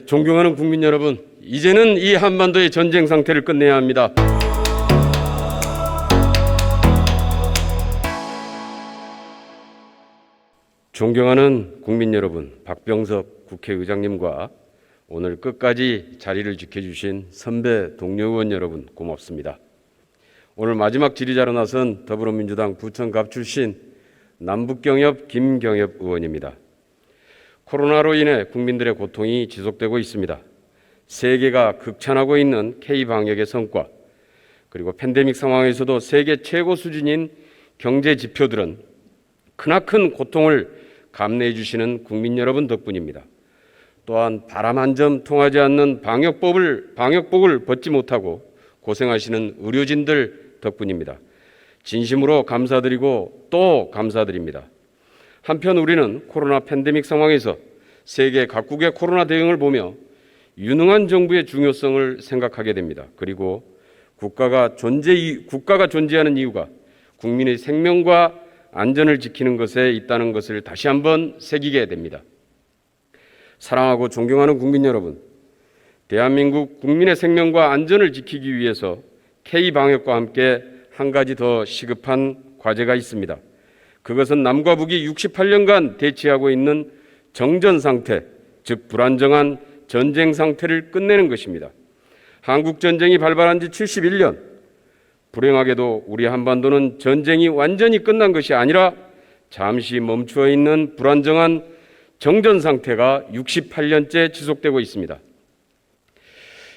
존경하는 국민 여러분, 이제는 이 한반도의 전쟁 상태를 끝내야 합니다. 존경하는 국민 여러분, 박병석 국회의장님과 오늘 끝까지 자리를 지켜주신 선배 동료 의원 여러분 고맙습니다. 오늘 마지막 질의자로 나선 더불어민주당 부천갑 출신 남북경협 김경협 의원입니다. 코로나로 인해 국민들의 고통이 지속되고 있습니다. 세계가 극찬하고 있는 K방역의 성과, 그리고 팬데믹 상황에서도 세계 최고 수준인 경제 지표들은 크나큰 고통을 감내해 주시는 국민 여러분 덕분입니다. 또한 바람 한 점 통하지 않는 방역복을 벗지 못하고 고생하시는 의료진들 덕분입니다. 진심으로 감사드리고 또 감사드립니다. 한편 우리는 코로나 팬데믹 상황에서 세계 각국의 코로나 대응을 보며 유능한 정부의 중요성을 생각하게 됩니다. 그리고 국가가 존재하는 이유가 국민의 생명과 안전을 지키는 것에 있다는 것을 다시 한번 새기게 됩니다. 사랑하고 존경하는 국민 여러분, 대한민국 국민의 생명과 안전을 지키기 위해서 K방역과 함께 한 가지 더 시급한 과제가 있습니다. 그것은 남과 북이 68년간 대치하고 있는 정전 상태, 즉 불안정한 전쟁 상태를 끝내는 것입니다. 한국 전쟁이 발발한 지 71년, 불행하게도 우리 한반도는 전쟁이 완전히 끝난 것이 아니라 잠시 멈추어 있는 불안정한 정전 상태가 68년째 지속되고 있습니다.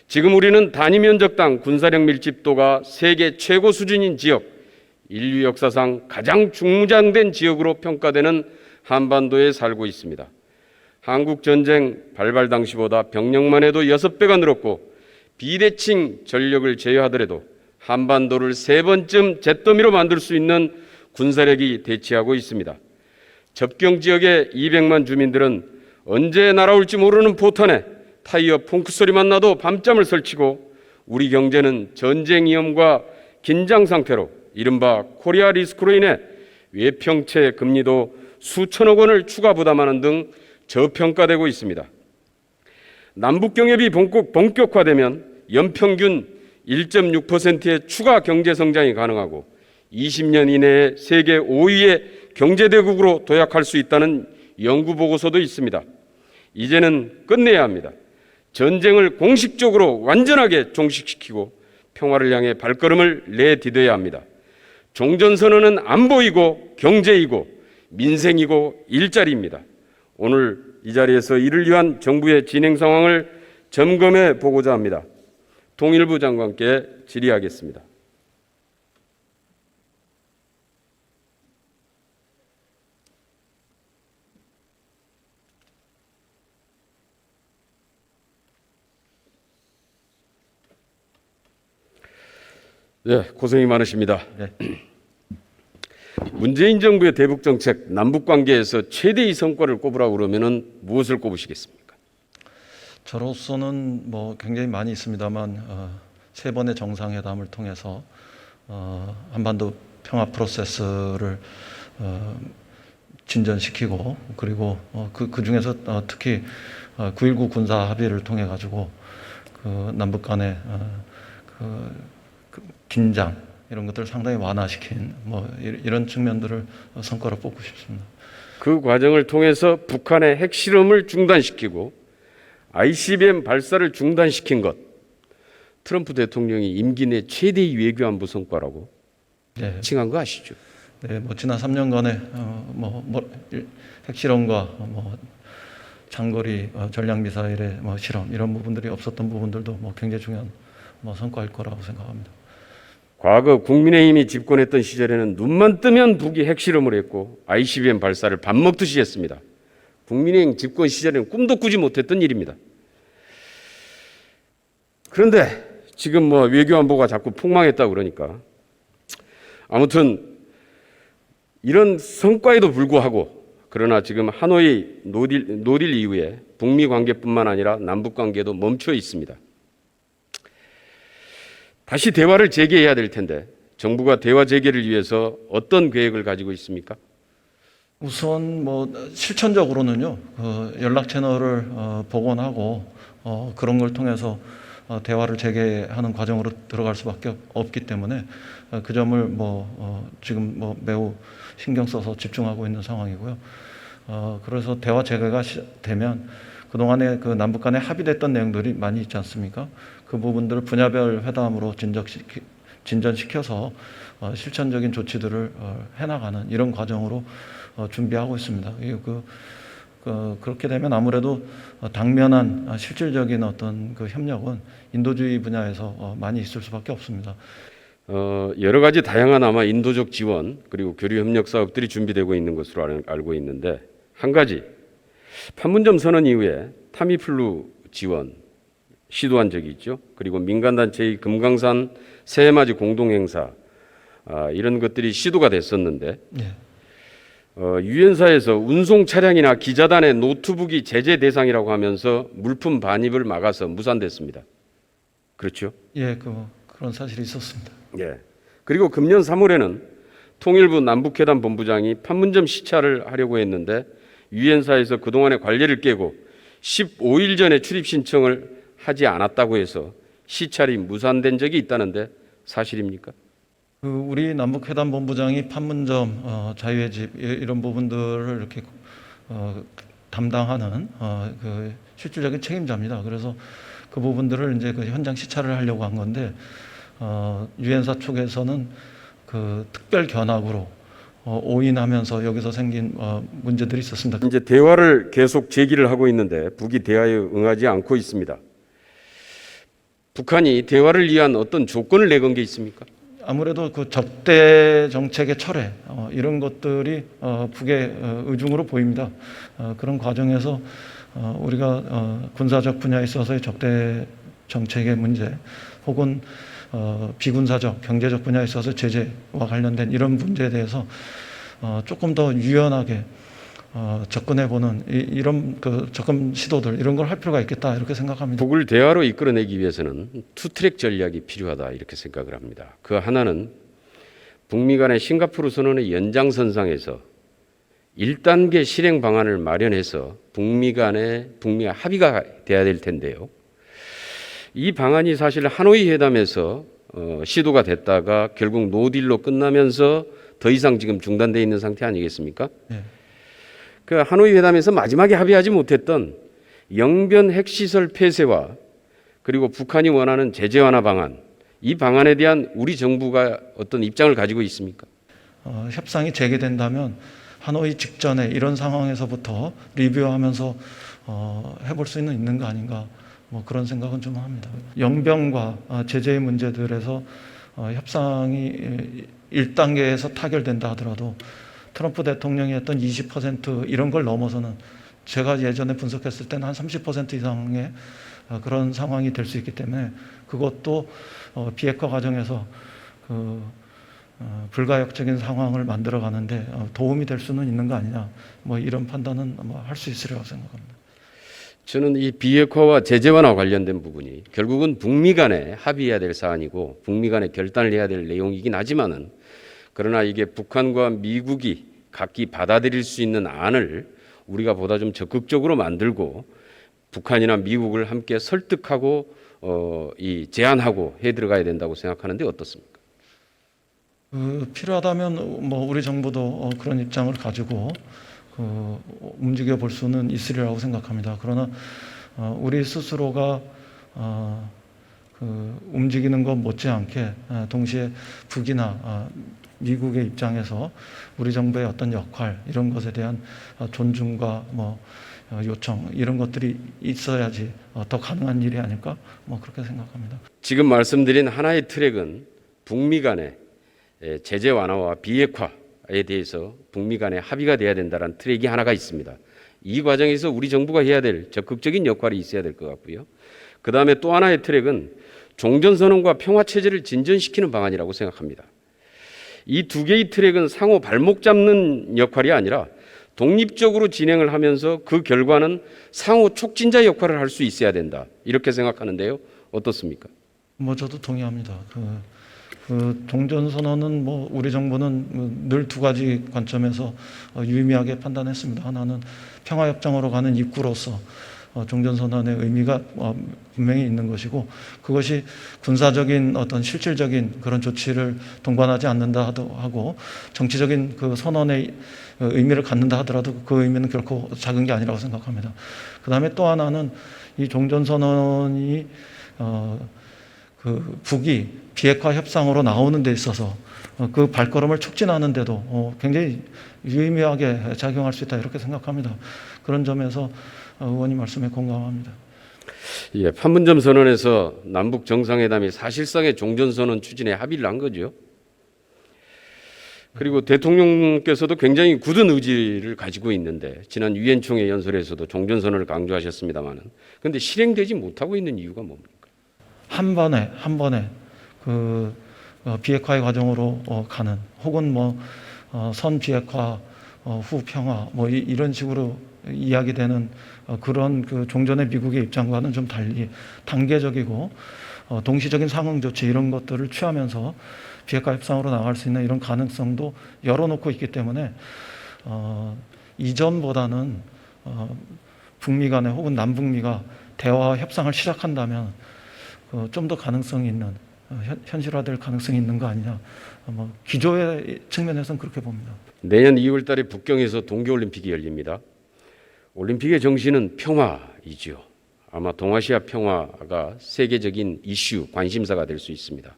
지금 우리는 단위 면적당 군사력 밀집도가 세계 최고 수준인 지역, 인류 역사상 가장 중무장된 지역으로 평가되는 한반도에 살고 있습니다. 한국 전쟁 발발 당시보다 병력만 해도 6배가 늘었고 비대칭 전력을 제외하더라도 한반도를 3번쯤 잿더미로 만들 수 있는 군사력이 대치하고 있습니다. 접경 지역의 200만 주민들은 언제 날아올지 모르는 포탄에 타이어 펑크 소리만 나도 밤잠을 설치고 우리 경제는 전쟁 위험과 긴장 상태로 이른바 코리아 리스크로 인해 외평채 금리도 수천억 원을 추가 부담하는 등 저평가되고 있습니다. 남북경협이 본격화되면 연평균 1.6%의 추가 경제 성장이 가능하고 20년 이내에 세계 5위의 경제대국으로 도약할 수 있다는 연구 보고서도 있습니다. 이제는 끝내야 합니다. 전쟁을 공식적으로 완전하게 종식시키고 평화를 향해 발걸음을 내디뎌야 합니다. 종전선언은 안보이고 경제이고 민생이고 일자리입니다. 오늘 이 자리에서 이를 위한 정부의 진행 상황을 점검해 보고자 합니다. 통일부 장관께 질의하겠습니다. 네, 고생이 많으십니다. 네. 문재인 정부의 대북 정책, 남북 관계에서 최대의 성과를 꼽으라고 그러면은 무엇을 꼽으시겠습니까? 저로서는 굉장히 많이 있습니다만 3번의 정상회담을 통해서 한반도 평화 프로세스를 진전시키고 그리고 그 중에서 특히 9.19 군사 합의를 통해 가지고 그 남북 간의 긴장 이런 것들을 상당히 완화시킨 이런 측면들을 성과로 뽑고 싶습니다. 그 과정을 통해서 북한의 핵실험을 중단시키고 ICBM 발사를 중단시킨 것, 트럼프 대통령이 임기 내 최대의 외교안보 성과라고 칭한 거 아시죠? 네, 지난 3년간의 핵실험과 장거리 전략미사일의 실험 이런 부분들이 없었던 부분들도 굉장히 중요한 성과일 거라고 생각합니다. 과거 국민의힘이 집권했던 시절에는 눈만 뜨면 북이 핵실험을 했고 ICBM 발사를 밥 먹듯이 했습니다. 국민의힘 집권 시절에는 꿈도 꾸지 못했던 일입니다. 그런데 지금 외교안보가 자꾸 폭망했다고 그러니까 아무튼 이런 성과에도 불구하고 그러나 지금 하노이 노딜 이후에 북미 관계뿐만 아니라 남북 관계도 멈춰 있습니다. 다시 대화를 재개해야 될 텐데 정부가 대화 재개를 위해서 어떤 계획을 가지고 있습니까? 우선 뭐 실천적으로는요, 연락 채널을 복원하고 그런 걸 통해서 대화를 재개하는 과정으로 들어갈 수밖에 없기 때문에 그 점을 지금 매우 신경 써서 집중하고 있는 상황이고요. 그래서 대화 재개가 되면 그동안에 그 남북 간에 합의됐던 내용들이 많이 있지 않습니까? 그 부분들을 분야별 회담으로 진전시켜서 실천적인 조치들을 해나가는 이런 과정으로 준비하고 있습니다. 그렇게 되면 아무래도 당면한 실질적인 어떤 그 협력은 인도주의 분야에서 많이 있을 수밖에 없습니다. 여러 가지 다양한 아마 인도적 지원 그리고 교류 협력 사업들이 준비되고 있는 것으로 알고 있는데 한 가지 판문점 선언 이후에 타미플루 지원 시도한 적이 있죠. 그리고 민간단체의 금강산 새해맞이 공동행사 이런 것들이 시도가 됐었는데 네. 유엔사에서 운송 차량이나 기자단의 노트북이 제재 대상이라고 하면서 물품 반입을 막아서 무산됐습니다. 그렇죠? 예, 그런 사실이 있었습니다. 예. 그리고 금년 3월에는 통일부 남북회담 본부장이 판문점 시찰을 하려고 했는데 유엔사에서 그동안의 관례를 깨고 15일 전에 출입 신청을 하지 않았다고 해서 시찰이 무산된 적이 있다는데 사실입니까? 우리 남북회담 본부장이 판문점 자유의 집 이런 부분들을 이렇게 담당하는 그 실질적인 책임자입니다. 그래서 그 부분들을 이제 그 현장 시찰을 하려고 한 건데 유엔사 쪽에서는 그 특별 견학으로 오인하면서 여기서 생긴 문제들이 있었습니다. 이제 대화를 계속 제기를 하고 있는데 북이 대화에 응하지 않고 있습니다. 북한이 대화를 위한 어떤 조건을 내건 게 있습니까? 아무래도 그 적대 정책의 철회 이런 것들이 북의 의중으로 보입니다. 그런 과정에서 우리가 군사적 분야에 있어서의 적대 정책의 문제 혹은 비군사적 경제적 분야에 있어서 제재와 관련된 이런 문제에 대해서 조금 더 유연하게 접근해보는 이런 그 접근 시도들 이런 걸 할 필요가 있겠다 이렇게 생각합니다. 북을 대화로 이끌어내기 위해서는 투트랙 전략이 필요하다 이렇게 생각을 합니다. 그 하나는 북미 간의 싱가포르 선언의 연장선상에서 1단계 실행 방안을 마련해서 북미가 합의가 돼야 될 텐데요. 이 방안이 사실 하노이 회담에서 시도가 됐다가 결국 노딜로 끝나면서 더 이상 지금 중단되어 있는 상태 아니겠습니까? 네. 그 하노이 회담에서 마지막에 합의하지 못했던 영변 핵시설 폐쇄와 그리고 북한이 원하는 제재 완화 방안, 이 방안에 대한 우리 정부가 어떤 입장을 가지고 있습니까? 협상이 재개된다면 하노이 직전에 이런 상황에서부터 리뷰하면서 해볼 수 있는 거 아닌가 그런 생각은 좀 합니다. 영변과 제재의 문제들에서 협상이 1단계에서 타결된다 하더라도 트럼프 대통령이 했던 20% 이런 걸 넘어서는 제가 예전에 분석했을 때는 한 30% 이상의 그런 상황이 될 수 있기 때문에 그것도 비핵화 과정에서 불가역적인 상황을 만들어 가는데 도움이 될 수는 있는 거 아니냐 이런 판단은 할 수 있으리라고 생각합니다. 저는 이 비핵화와 제재 완화 관련된 부분이 결국은 북미 간에 합의해야 될 사안이고 북미 간에 결단을 해야 될 내용이긴 하지만은 그러나 이게 북한과 미국이 각기 받아들일 수 있는 안을 우리가 보다 좀 적극적으로 만들고 북한이나 미국을 함께 설득하고 제안하고 해 들어가야 된다고 생각하는데 어떻습니까? 필요하다면 우리 정부도 그런 입장을 가지고 움직여 볼 수는 있으리라고 생각합니다. 그러나 우리 스스로가 움직이는 것 못지않게 동시에 북이나 미국의 입장에서 우리 정부의 어떤 역할 이런 것에 대한 존중과 요청 이런 것들이 있어야지 더 가능한 일이 아닐까 그렇게 생각합니다. 지금 말씀드린 하나의 트랙은 북미 간의 제재 완화와 비핵화에 대해서 북미 간에 합의가 돼야 된다는 트랙이 하나가 있습니다. 이 과정에서 우리 정부가 해야 될 적극적인 역할이 있어야 될 것 같고요. 그 다음에 또 하나의 트랙은 종전선언과 평화체제를 진전시키는 방안이라고 생각합니다. 이 두 개의 트랙은 상호 발목 잡는 역할이 아니라 독립적으로 진행을 하면서 그 결과는 상호 촉진자 역할을 할 수 있어야 된다. 이렇게 생각하는데요. 어떻습니까? 저도 동의합니다. 그 종전선언은 뭐 우리 정부는 늘 두 가지 관점에서 유의미하게 판단했습니다. 하나는 평화협정으로 가는 입구로서 종전선언의 의미가 분명히 있는 것이고, 그것이 군사적인 어떤 실질적인 그런 조치를 동반하지 않는다 하고 정치적인 그 선언의 의미를 갖는다 하더라도 그 의미는 결코 작은 게 아니라고 생각합니다. 그 다음에 또 하나는 이 종전선언이 그 북이 비핵화 협상으로 나오는 데 있어서 그 발걸음을 촉진하는 데도 굉장히 유의미하게 작용할 수 있다, 이렇게 생각합니다. 그런 점에서 의원님 말씀에 공감합니다. 예, 판문점 선언에서 남북 정상회담이 사실상의 종전선언 추진에 합의를 한 거죠. 그리고 대통령께서도 굉장히 굳은 의지를 가지고 있는데 지난 유엔 총회 연설에서도 종전선언을 강조하셨습니다만은, 그런데 실행되지 못하고 있는 이유가 뭡니까? 한 번에 그 비핵화의 과정으로 가는, 혹은 뭐 선 비핵화 후 평화 뭐 이런 식으로 이야기되는 그런 그 종전의 미국의 입장과는 좀 달리 단계적이고 동시적인 상응 조치 이런 것들을 취하면서 비핵화 협상으로 나갈 수 있는 이런 가능성도 열어놓고 있기 때문에 이전보다는 북미 간에 혹은 남북미가 대화 협상을 시작한다면 좀 더 가능성이 있는, 현실화될 가능성이 있는 거 아니냐, 뭐 기조의 측면에서는 그렇게 봅니다. 내년 2월 달에 북경에서 동계올림픽이 열립니다. 올림픽의 정신은 평화이지요. 아마 동아시아 평화가 세계적인 이슈, 관심사가 될 수 있습니다.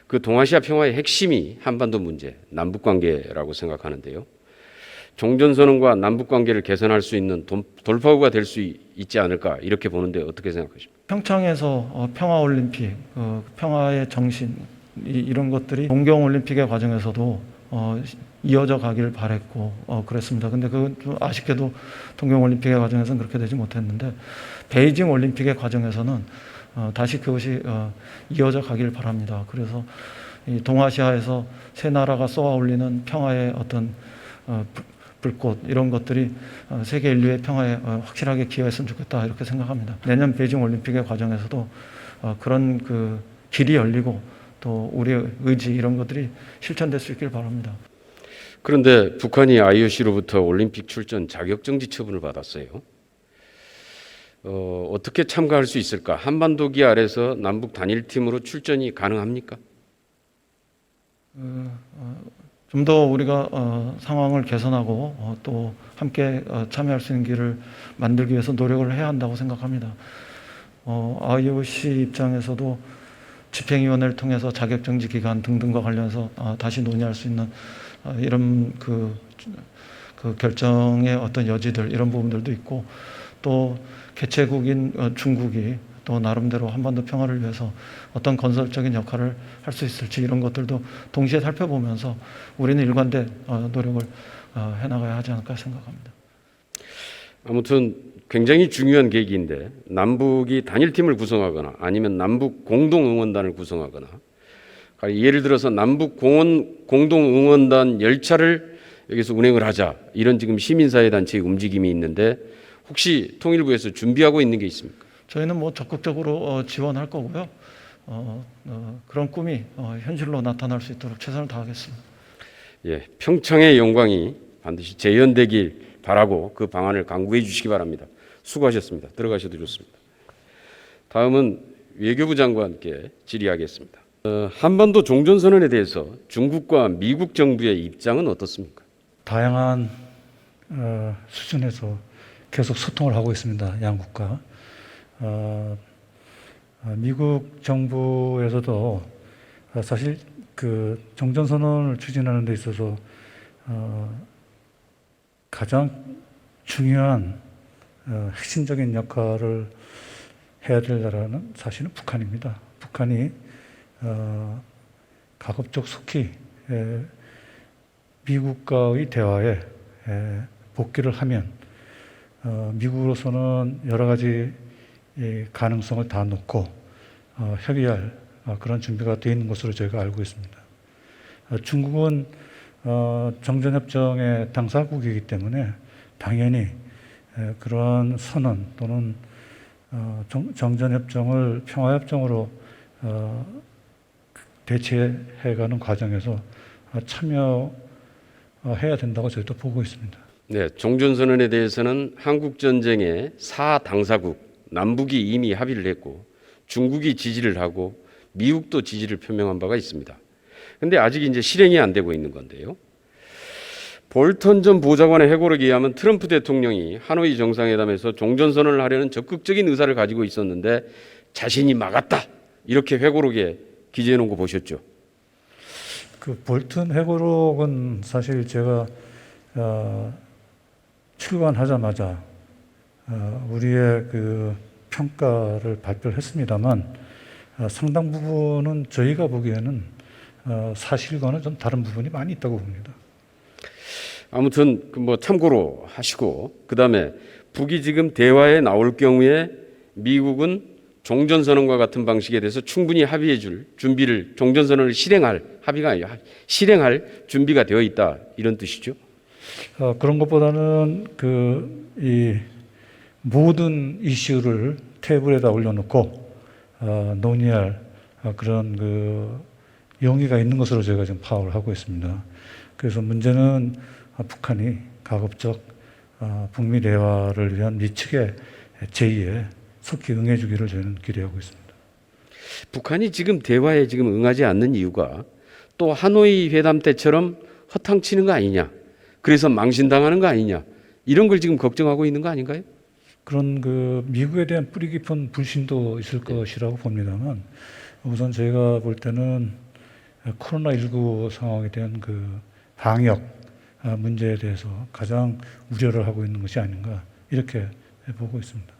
그 동아시아 평화의 핵심이 한반도 문제, 남북관계라고 생각하는데요. 종전선언과 남북관계를 개선할 수 있는 돌파구가 될 수 있지 않을까, 이렇게 보는데 어떻게 생각하십니까? 평창에서 평화올림픽, 평화의 정신 이런 것들이 동경올림픽의 과정에서도 이어져 가길 바랬고 그랬습니다. 근데 그건 좀 아쉽게도 동경올림픽의 과정에서는 그렇게 되지 못했는데, 베이징 올림픽의 과정에서는 다시 그것이 이어져 가길 바랍니다. 그래서 이 동아시아에서 세 나라가 쏘아 올리는 평화의 어떤 불꽃 이런 것들이 세계 인류의 평화에 확실하게 기여했으면 좋겠다, 이렇게 생각합니다. 내년 베이징 올림픽의 과정에서도 그런 그 길이 열리고 또 우리의 의지 이런 것들이 실천될 수 있길 바랍니다. 그런데 북한이 IOC로부터 올림픽 출전 자격정지 처분을 받았어요. 어떻게 참가할 수 있을까? 한반도기 아래서 남북 단일팀으로 출전이 가능합니까? 좀 더 우리가 상황을 개선하고 또 함께 참여할 수 있는 길을 만들기 위해서 노력을 해야 한다고 생각합니다. IOC 입장에서도 집행위원회를 통해서 자격정지 기간 등등과 관련해서 다시 논의할 수 있는 이런 그 결정의 어떤 여지들, 이런 부분들도 있고, 또 개최국인 중국이 또 나름대로 한반도 평화를 위해서 어떤 건설적인 역할을 할 수 있을지, 이런 것들도 동시에 살펴보면서 우리는 일관된 노력을 해나가야 하지 않을까 생각합니다. 아무튼 굉장히 중요한 계기인데, 남북이 단일팀을 구성하거나 아니면 남북 공동응원단을 구성하거나, 예를 들어서 남북 공동응원단 열차를 여기서 운행을 하자, 이런 지금 시민사회단체의 움직임이 있는데, 혹시 통일부에서 준비하고 있는 게 있습니까? 저희는 뭐 적극적으로 지원할 거고요. 그런 꿈이 현실로 나타날 수 있도록 최선을 다하겠습니다. 예, 평창의 영광이 반드시 재현되길 바라고 그 방안을 강구해 주시기 바랍니다. 수고하셨습니다. 들어가셔도 좋습니다. 다음은 외교부 장관께 질의하겠습니다. 한반도 종전선언에 대해서 중국과 미국 정부의 입장은 어떻습니까? 다양한 수준에서 계속 소통을 하고 있습니다. 양국과. 미국 정부에서도 사실 그 종전선언을 추진하는 데 있어서 가장 중요한 핵심적인 역할을 해야 될 나라는 사실은 북한입니다. 북한이 가급적 속히 미국과의 대화에 복귀를 하면 미국으로서는 여러 가지 가능성을 다 놓고 협의할 그런 준비가 되어 있는 것으로 저희가 알고 있습니다. 중국은 정전협정의 당사국이기 때문에 당연히 그런 선언 또는 정전협정을 평화협정으로 대체해가는 과정에서 참여해야 된다고 저희도 보고 있습니다. 네, 종전선언에 대해서는 한국 전쟁의 4당사국 남북이 이미 합의를 했고 중국이 지지를 하고 미국도 지지를 표명한 바가 있습니다. 그런데 아직 이제 실행이 안 되고 있는 건데요. 볼턴 전 보좌관의 회고록에 의하면 트럼프 대통령이 하노이 정상회담에서 종전선언을 하려는 적극적인 의사를 가지고 있었는데 자신이 막았다. 이렇게 회고록에 기재해 놓은 거 보셨죠? 그 볼튼 회고록은 사실 제가 출간하자마자 우리의 그 평가를 발표를 했습니다만 상당 부분은 저희가 보기에는 사실과는 좀 다른 부분이 많이 있다고 봅니다. 아무튼 뭐 참고로 하시고 그다음에 북이 지금 대화에 나올 경우에 미국은 종전선언과 같은 방식에 대해서 충분히 합의해 줄 준비를 종전선언을 실행할 합의가 아니라 실행할 준비가 되어 있다 이런 뜻이죠. 그런 것보다는 이 모든 이슈를 테이블에다 올려놓고 논의할 그런 그 용의가 있는 것으로 저희가 지금 파악을 하고 있습니다. 그래서 문제는 북한이 가급적 북미 대화를 위한 미측의 제의에 속히 응해주기를 저희는 기대하고 있습니다. 북한이 지금 대화에 지금 응하지 않는 이유가 또 하노이 회담 때처럼 허탕치는 거 아니냐, 그래서 망신당하는 거 아니냐 이런 걸 지금 걱정하고 있는 거 아닌가요? 그런 그 미국에 대한 뿌리 깊은 불신도 있을 것이라고 봅니다만 우선 저희가 볼 때는 코로나19 상황에 대한 그 방역 문제에 대해서 가장 우려를 하고 있는 것이 아닌가 이렇게 보고 있습니다.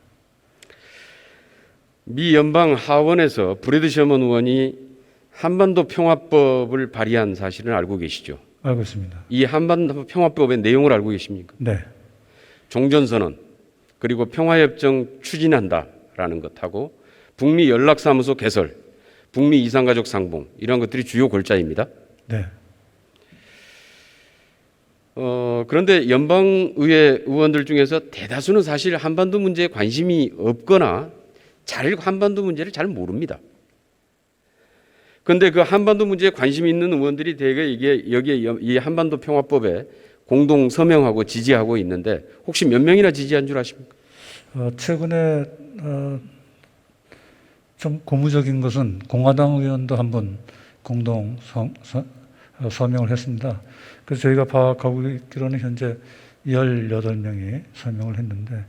미 연방 하원에서 브래드 셔먼 의원이 한반도 평화법을 발의한 사실을 알고 계시죠? 알고 있습니다. 이 한반도 평화법의 내용을 알고 계십니까? 네. 종전선언 그리고 평화협정 추진한다라는 것하고 북미 연락사무소 개설, 북미 이산가족 상봉 이런 것들이 주요 골자입니다. 네. 그런데 연방의회 의원들 중에서 대다수는 사실 한반도 문제에 관심이 없거나 한반도 문제를 잘 모릅니다. 그런데 그 한반도 문제에 관심 있는 의원들이 대개 여기에 이 한반도 평화법에 공동 서명하고 지지하고 있는데 혹시 몇 명이나 지지한 줄 아십니까? 최근에 좀 고무적인 것은 공화당 의원도 한번 공동 서명을 했습니다. 그래서 저희가 파악하고 있기로는 현재 18명이 서명을 했는데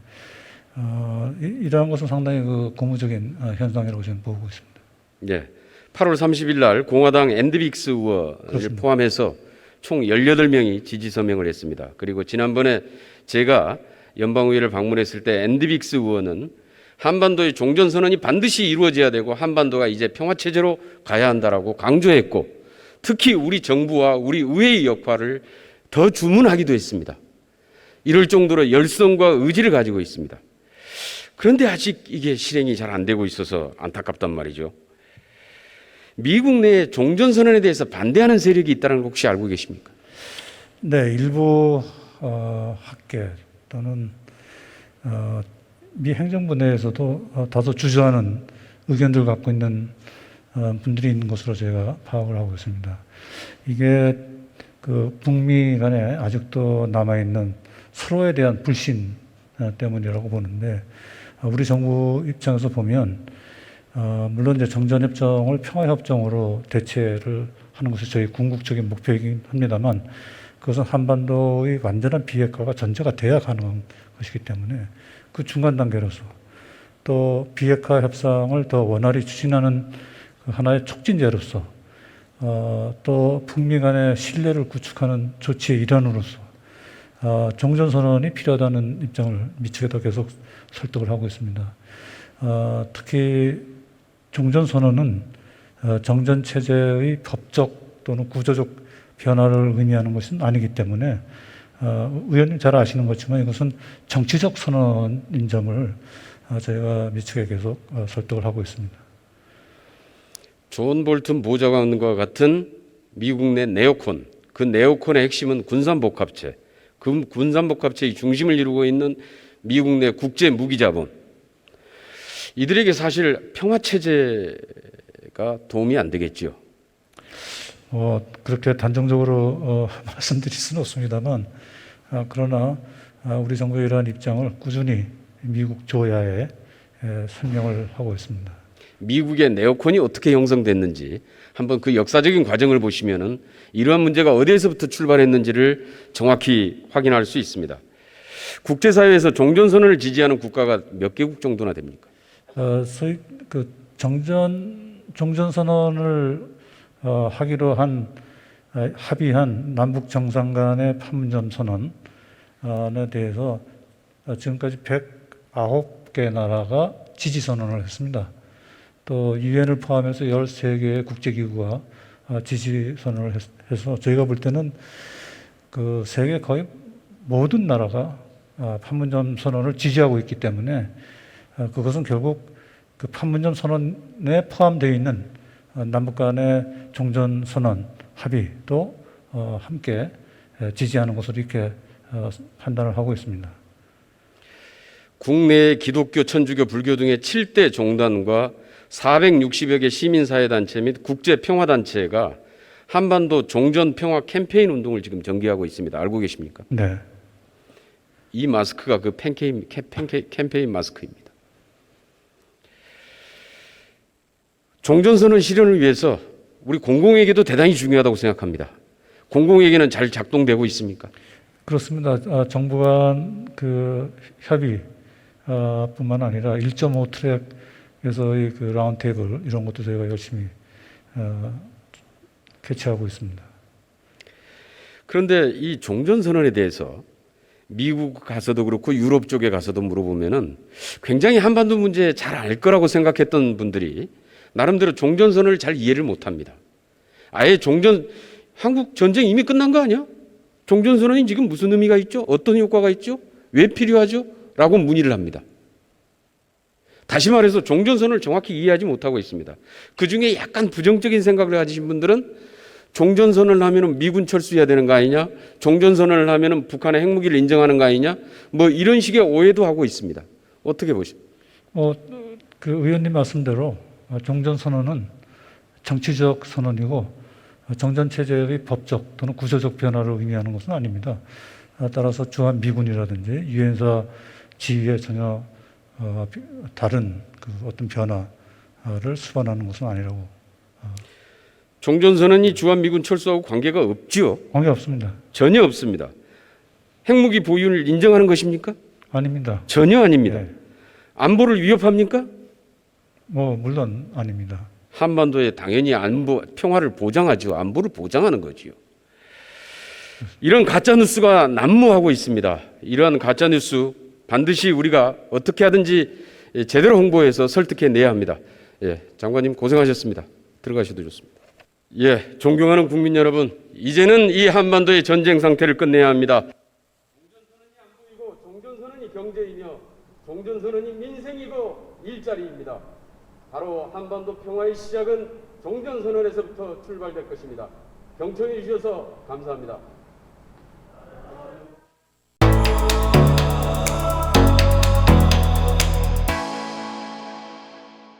이러한 것은 상당히 그 고무적인 현상이라고 저는 보고 있습니다. 네. 8월 30일 날 공화당 앤드빅스 의원을 그렇습니다. 포함해서 총 18명이 지지 서명을 했습니다. 그리고 지난번에 제가 연방의회를 방문했을 때 앤드빅스 의원은 한반도의 종전선언이 반드시 이루어져야 되고 한반도가 이제 평화체제로 가야 한다라고 강조했고 특히 우리 정부와 우리 의회의 역할을 더 주문하기도 했습니다. 이럴 정도로 열성과 의지를 가지고 있습니다. 그런데 아직 이게 실행이 잘 안 되고 있어서 안타깝단 말이죠. 미국 내에 종전선언에 대해서 반대하는 세력이 있다는 걸 혹시 알고 계십니까? 네, 일부 학계 또는 미 행정부 내에서도 다소 주저하는 의견들을 갖고 있는 분들이 있는 것으로 제가 파악을 하고 있습니다. 이게 그 북미 간에 아직도 남아있는 서로에 대한 불신 때문이라고 보는데 우리 정부 입장에서 보면 물론 이제 정전협정을 평화협정으로 대체를 하는 것이 저희 궁극적인 목표이긴 합니다만 그것은 한반도의 완전한 비핵화가 전제가 돼야 가능한 것이기 때문에 그 중간 단계로서 또 비핵화 협상을 더 원활히 추진하는 그 하나의 촉진제로서 또 북미 간의 신뢰를 구축하는 조치의 일환으로서 종전선언이 필요하다는 입장을 미측에도 계속 설득을 하고 있습니다. 특히 종전선언은 정전체제의 법적 또는 구조적 변화를 의미하는 것은 아니기 때문에 의원님 잘 아시는 것지만 이것은 정치적 선언인 점을 저희가 미측에 계속 설득을 하고 있습니다. 존 볼튼 보좌관과 같은 미국 내 네오콘, 그 네오콘의 핵심은 군산복합체, 그 군산복합체의 중심을 이루고 있는 미국 내 국제 무기자본, 이들에게 사실 평화체제가 도움이 안 되겠죠. 그렇게 단정적으로 말씀드릴 수는 없습니다만, 그러나 우리 정부의 이러한 입장을 꾸준히 미국 조야에 설명을 하고 있습니다. 미국의 네오콘이 어떻게 형성됐는지 한번 그 역사적인 과정을 보시면은 이러한 문제가 어디에서부터 출발했는지를 정확히 확인할 수 있습니다. 국제사회에서 종전선언을 지지하는 국가가 몇 개국 정도나 됩니까? 소위 그 종전선언을 하기로 합의한 남북 정상 간의 판문점 선언에 대해서 지금까지 109개 나라가 지지 선언을 했습니다. 또 유엔을 포함해서 13개의 국제기구가 지지 선언을 해서 저희가 볼 때는 그 세계 거의 모든 나라가 판문점 선언을 지지하고 있기 때문에 그것은 결국 그 판문점 선언에 포함되어 있는 남북 간의 종전 선언 합의도 함께 지지하는 것으로 이렇게 판단을 하고 있습니다. 국내의 기독교, 천주교, 불교 등의 7대 종단과 460여 개 시민사회단체 및 국제평화단체가 한반도 종전평화 캠페인 운동을 지금 전개하고 있습니다. 알고 계십니까? 네. 이 마스크가 그 캠페인 마스크입니다. 종전선언 실현을 위해서 우리 공공회계도 대단히 중요하다고 생각합니다. 공공회계는 잘 작동되고 있습니까? 그렇습니다. 정부 간 그 협의 뿐만 아니라 1.5 트랙에서의 그 라운드테이블 이런 것도 저희가 열심히 개최하고 있습니다. 그런데 이 종전선언에 대해서 미국 가서도 그렇고 유럽 쪽에 가서도 물어보면은 굉장히 한반도 문제 잘 알 거라고 생각했던 분들이 나름대로 종전선언을 잘 이해를 못합니다. 아예 한국 전쟁 이미 끝난 거 아니야? 종전선언이 지금 무슨 의미가 있죠? 어떤 효과가 있죠? 왜 필요하죠? 라고 문의를 합니다. 다시 말해서 종전선언을 정확히 이해하지 못하고 있습니다. 그중에 약간 부정적인 생각을 가지신 분들은 종전선언을 하면 미군 철수해야 되는 거 아니냐? 종전선언을 하면 북한의 핵무기를 인정하는 거 아니냐? 뭐 이런 식의 오해도 하고 있습니다. 어떻게 보십니까? 그 의원님 말씀대로 종전선언은 정치적 선언이고 정전체제의 법적 또는 구조적 변화를 의미하는 것은 아닙니다. 따라서 주한미군이라든지 유엔사 지위에 전혀 다른 그 어떤 변화를 수반하는 것은 아니라고. 종전선언이 주한미군 철수하고 관계가 없죠? 관계 없습니다. 전혀 없습니다. 핵무기 보유를 인정하는 것입니까? 아닙니다. 전혀 아닙니다. 네. 안보를 위협합니까? 물론 아닙니다. 한반도에 당연히 평화를 보장하죠. 안보를 보장하는 거지요. 이런 가짜뉴스가 난무하고 있습니다. 이러한 가짜뉴스 반드시 우리가 어떻게 하든지 제대로 홍보해서 설득해내야 합니다. 예, 장관님 고생하셨습니다. 들어가셔도 좋습니다. 예, 존경하는 국민 여러분, 이제는 이 한반도의 전쟁 상태를 끝내야 합니다. 종전선언이 안보이고 종전선언이 경제이며 종전선언이 민생이고 일자리입니다. 바로 한반도 평화의 시작은 종전선언에서부터 출발될 것입니다. 경청해 주셔서 감사합니다.